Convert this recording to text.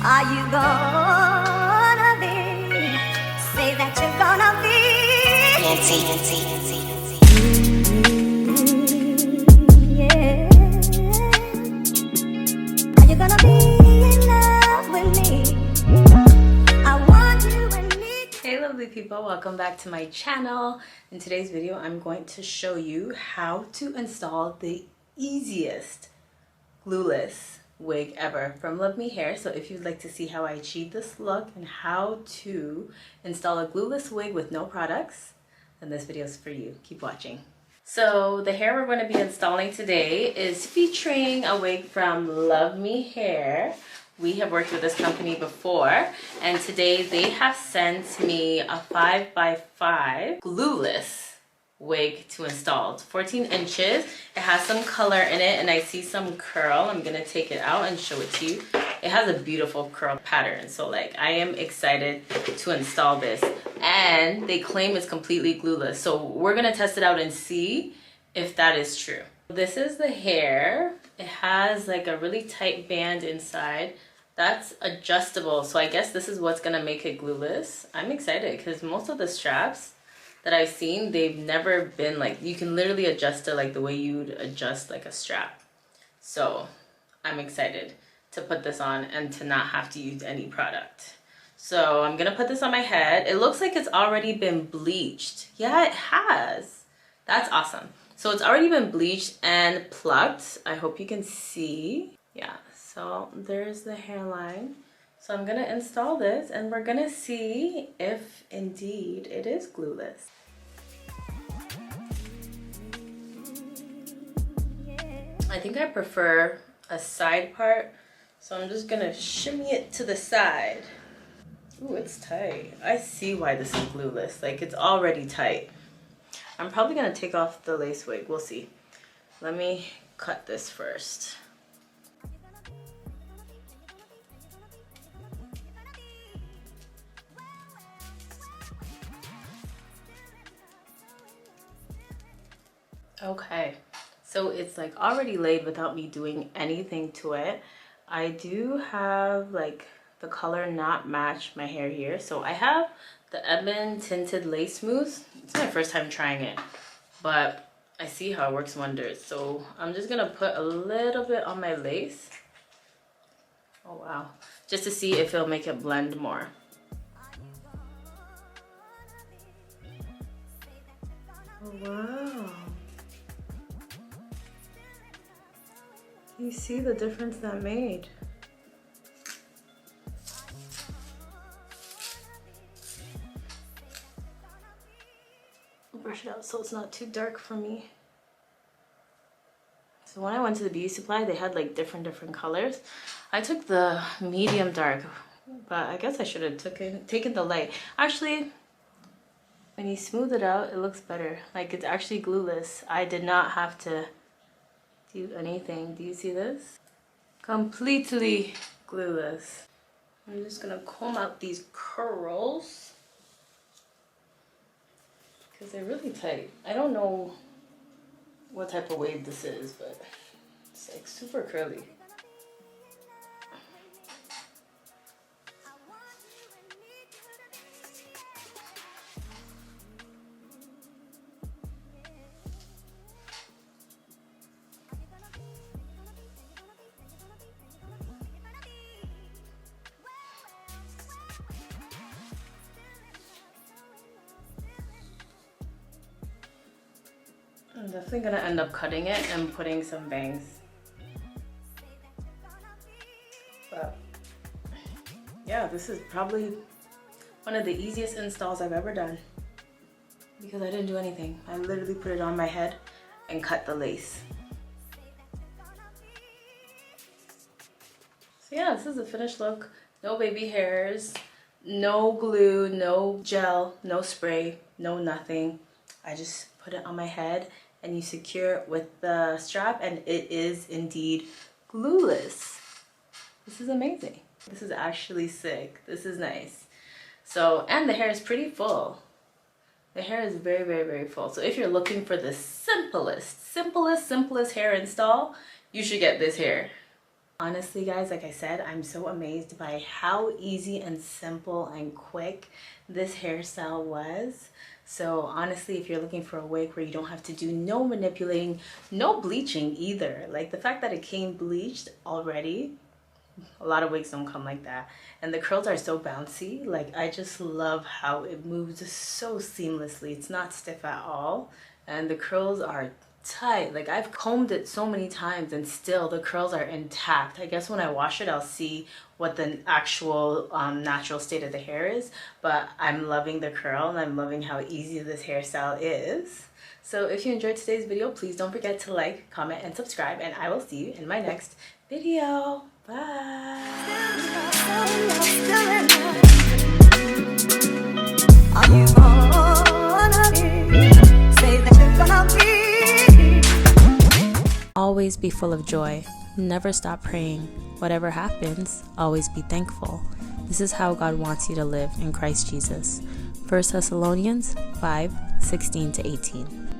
Are you gonna be? Say that you're gonna be. Nancy. Yeah. Are you gonna be in love with me? I want you and need. Hey lovely people, welcome back to my channel. In today's video I'm going to show you how to install the easiest glueless wig ever from Luvmehair. So if you'd like to see how I achieved this look and how to install a glueless wig with no products, then this video is for you. Keep watching. So the hair we're going to be installing today is featuring a wig from Luvmehair. We have worked with this company before, and today they have sent me a 5x5 glueless wig to install. It's 14 inches. It has some color in it, and I see some curl. I'm gonna take it out and show it to you. It has a beautiful curl pattern, so like I am excited to install this. And they claim it's completely glueless, so we're gonna test it out and see if that is true. This is the hair. It has like a really tight band inside that's adjustable, so I guess this is what's gonna make it glueless. I'm excited because most of the straps that I've seen, they've never been like, you can literally adjust it like the way you'd adjust like a strap. So I'm excited to put this on and to not have to use any product. So I'm gonna put this on my head. It looks like it's already been bleached. Yeah, it has. That's awesome. So it's already been bleached and plucked. I hope you can see. Yeah, so there's the hairline. So I'm gonna install this and we're gonna see if indeed it is glueless. I think I prefer a side part, so I'm just gonna shimmy it to the side. Ooh, it's tight. I see why this is glueless. Like, it's already tight. I'm probably gonna take off the lace wig. We'll see. Let me cut this first. Okay, so it's like already laid without me doing anything to it. I do have like the color not match my hair here. So I have the Ebon Tinted Lace Mousse. It's my first time trying it, but I see how it works wonders. So I'm just gonna put a little bit on my lace. Oh wow, just to see if it'll make it blend more. Oh wow. You see the difference that made. I'll brush it out so it's not too dark for me. So when I went to the beauty supply, they had like different colors. I took the medium dark, but I guess I should have taken the light. Actually, when you smooth it out, it looks better. Like, it's actually glueless. I did not have to do anything. Do you see this? Completely glueless. I'm just gonna comb out these curls because they're really tight. I don't know what type of wave this is, but it's like super curly. I'm definitely gonna end up cutting it and putting some bangs. But yeah, this is probably one of the easiest installs I've ever done because I didn't do anything. I literally put it on my head and cut the lace. So yeah, this is the finished look. No baby hairs, no glue, no gel, no spray, no nothing. I just put it on my head and you secure it with the strap and it is indeed glueless. This is amazing. This is actually sick. This is nice. So, and the hair is pretty full. The hair is very full. So if you're looking for the simplest hair install, you should get this hair. Honestly, guys, like I said, I'm so amazed by how easy and simple and quick this hairstyle was. So honestly, if you're looking for a wig where you don't have to do no manipulating, no bleaching either, like the fact that it came bleached already, a lot of wigs don't come like that. And the curls are so bouncy. Like, I just love how it moves so seamlessly. It's not stiff at all. And the curls are tight. Like, I've combed it so many times and still the curls are intact. I guess when I wash it, I'll see what the actual natural state of the hair is. But I'm loving the curl and I'm loving how easy this hairstyle is. So if you enjoyed today's video, please don't forget to like, comment, and subscribe. And I will see you in my next video. Bye. Always be full of joy. Never stop praying. Whatever happens, always be thankful. This is how God wants you to live in Christ Jesus. 1 Thessalonians 5:16-18.